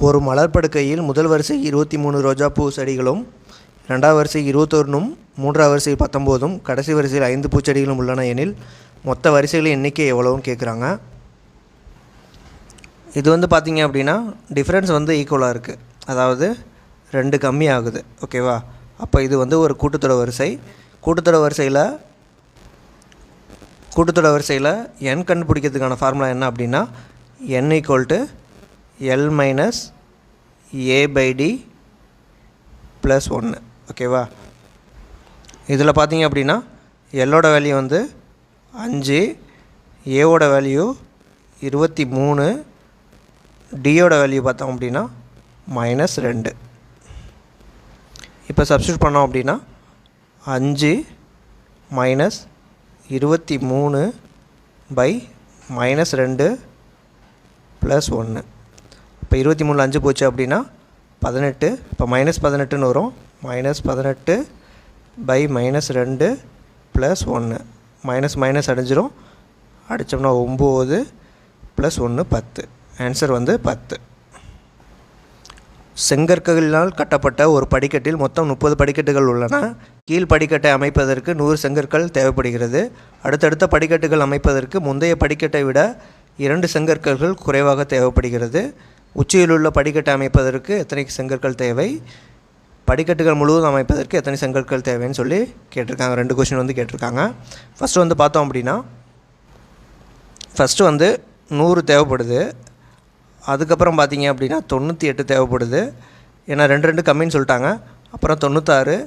ஒரு மலர் படுக்கையில் முதல் வரிசை 23 ரோஜாப்பூ செடிகளும், இரண்டாவது வரிசை 21ம், மூன்றாவது வரிசை 19ம், கடைசி வரிசையில் 5 பூச்செடிகளும் உள்ளன எனில் மொத்த வரிசைகளின் எண்ணிக்கை எவ்வளவுன்னு கேட்குறாங்க. இது வந்து பார்த்திங்க அப்படின்னா டிஃப்ரென்ஸ் வந்து ஈக்குவலாக இருக்குது, அதாவது 2 கம்மி ஆகுது. ஓகேவா? அப்போ இது வந்து ஒரு கூட்டுத்தொடர் வரிசை. கூட்டுத்தொடர் வரிசையில் n கண்டுபிடிக்கிறதுக்கான ஃபார்முலா என்ன அப்படின்னா n = L - a/d + 1. ஓகேவா? இதில் பார்த்தீங்க அப்படின்னா எல்லோட வேல்யூ வந்து 5, ஏவோட வேல்யூ 23, டியோட வேல்யூ பார்த்தோம் அப்படின்னா -2. இப்போ சப்ஸ்டியூட் பண்ணோம் அப்படின்னா 5 - 23 / -2 + 1. இப்போ 23 5 போச்சு அப்படின்னா 18. இப்போ -18ன்னு வரும். -18 / -2 + 1. மைனஸ் அடைஞ்சிரும். அடித்தோம்னா 9 + 1 10. ஆன்சர் வந்து 10. செங்கற்களினால் கட்டப்பட்ட ஒரு படிக்கட்டில் மொத்தம் 30 படிக்கட்டுகள் உள்ளன. கீழ் படிக்கட்டை அமைப்பதற்கு 100 செங்கற்கள் தேவைப்படுகிறது. அடுத்தடுத்த படிக்கட்டுகள் அமைப்பதற்கு முந்தைய படிக்கட்டை விட 2 செங்கற்கள் குறைவாக தேவைப்படுகிறது. உச்சியில் உள்ள படிக்கட்டை அமைப்பதற்கு எத்தனை செங்கற்கள் தேவை, படிக்கட்டுகள் முழுவதும் அமைப்பதற்கு எத்தனை செங்கற்கள் தேவைன்னு சொல்லி கேட்டிருக்காங்க. 2 கொஸ்டின் வந்து கேட்டிருக்காங்க. ஃபஸ்ட்டு வந்து பார்த்தோம் அப்படின்னா ஃபஸ்ட்டு வந்து 100 தேவைப்படுது. அதுக்கப்புறம் பார்த்தீங்க அப்படின்னா 98 தேவைப்படுது. ஏன்னா 2 கம்மின்னு சொல்லிட்டாங்க. அப்புறம் 96.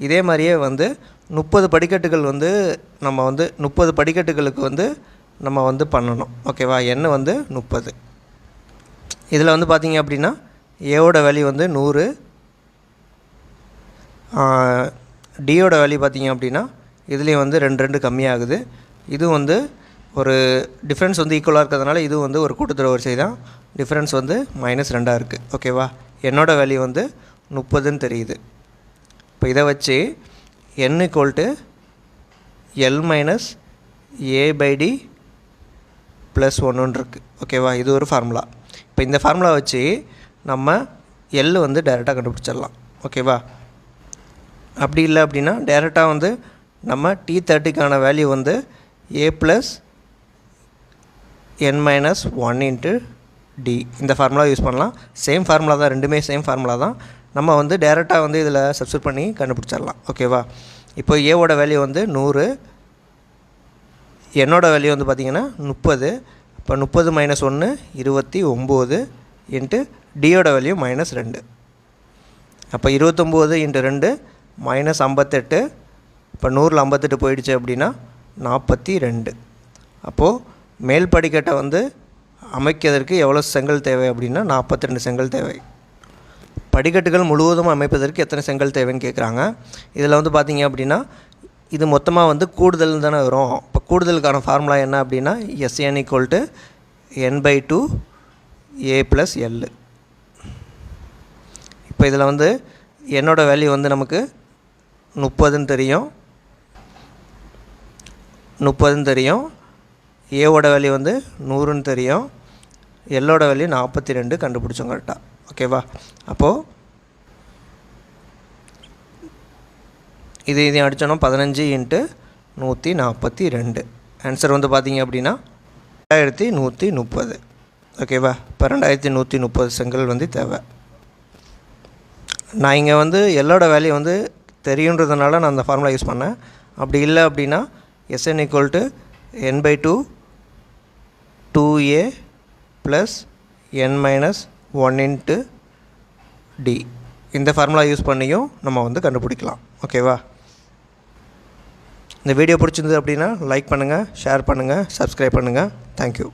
இதே மாதிரியே வந்து 30 படிக்கட்டுகள் வந்து நம்ம வந்து 30 படிக்கட்டுகளுக்கு வந்து நம்ம வந்து பண்ணணும். ஓகேவா? n வந்து 30. இதில் வந்து பார்த்தீங்க அப்படின்னா ஏவோட வேல்யூ வந்து 100, டியோட வேல்யூ பார்த்தீங்க அப்படின்னா இதுலேயும் வந்து 2 கம்மியாகுது. இது வந்து ஒரு டிஃப்ரென்ஸ் வந்து ஈக்குவலாக இருக்கிறதுனால இது வந்து ஒரு கூட்டுத்தொடர் வரிசை தான். டிஃப்ரென்ஸ் வந்து -2 இருக்குது. ஓகேவா? என்னோட வேல்யூ வந்து 30ன்னு தெரியுது. இப்போ இதை வச்சு n = L - a/d + 1 இருக்குது. ஓகேவா? இது ஒரு ஃபார்முலா. இப்போ இந்த ஃபார்முலா வச்சு நம்ம L வந்து டைரெக்டாக கண்டுபிடிச்சிடலாம். ஓகேவா? அப்படி இல்லை அப்படின்னா டைரெக்டாக வந்து நம்ம T30க்கான வேல்யூ வந்து a + n - 1 × d இந்த ஃபார்முலா யூஸ் பண்ணலாம். சேம் ஃபார்முலா தான், ரெண்டுமே சேம் ஃபார்முலா தான். நம்ம வந்து டைரெக்டாக வந்து இதில் சப்ஸ்டிட்யூட் பண்ணி கண்டுபிடிச்சிடலாம். ஓகேவா? இப்போ ஏவோட வேல்யூ வந்து 100, என்னோட வேல்யூ வந்து பார்த்திங்கன்னா 30. இப்போ 30 - 1 29 × டியோட வேல்யூ -2. அப்போ 29 × 2 -58. இப்போ 100ல் 58 போயிடுச்சு அப்படின்னா 42. அப்போது மேல் படிக்கட்டை வந்து அமைக்கிறதுக்கு எவ்வளோ செங்கல் தேவை அப்படின்னா 42 செங்கல் தேவை. படிக்கட்டுகள் முழுவதும் அமைப்பதற்கு எத்தனை செங்கல் தேவைன்னு கேட்குறாங்க. இதில் வந்து பார்த்திங்க அப்படின்னா இது மொத்தமாக வந்து கூடுதல் தானே வரும். இப்போ கூடுதலுக்கான ஃபார்முலா என்ன அப்படின்னா Sn = n/2 a + L. இப்போ இதில் வந்து என்னோட வேல்யூ வந்து நமக்கு 30ன்னு தெரியும். ஏவோட வேல்யூ வந்து 100ன்னு தெரியும். எல்லோட வேல்யூ 42 கண்டுபிடிச்சோம் கரெக்டாக. ஓகேவா? அப்போது இதையும் அடித்தோன்னா 15 × 142. ஆன்சர் வந்து பார்த்திங்க அப்படின்னா 2130. ஓகேவா? இப்போ 2130 செங்கல் வந்து தேவை. நான் இங்கே வந்து எல்லோட வேல்யூ வந்து தெரியுன்றதுனால நான் அந்த ஃபார்முலா யூஸ் பண்ணேன். அப்படி இல்லை அப்படின்னா Sn = n/2 2a + n - 1 × d இந்த ஃபார்முலா யூஸ் பண்ணியும் நம்ம வந்து கண்டுபிடிக்கலாம். ஓகேவா? இந்த வீடியோ பிடிச்சிருந்தது அப்படின்னா லைக் பண்ணுங்கள், ஷேர் பண்ணுங்கள், சப்ஸ்கிரைப் பண்ணுங்கள். தேங்க்யூ.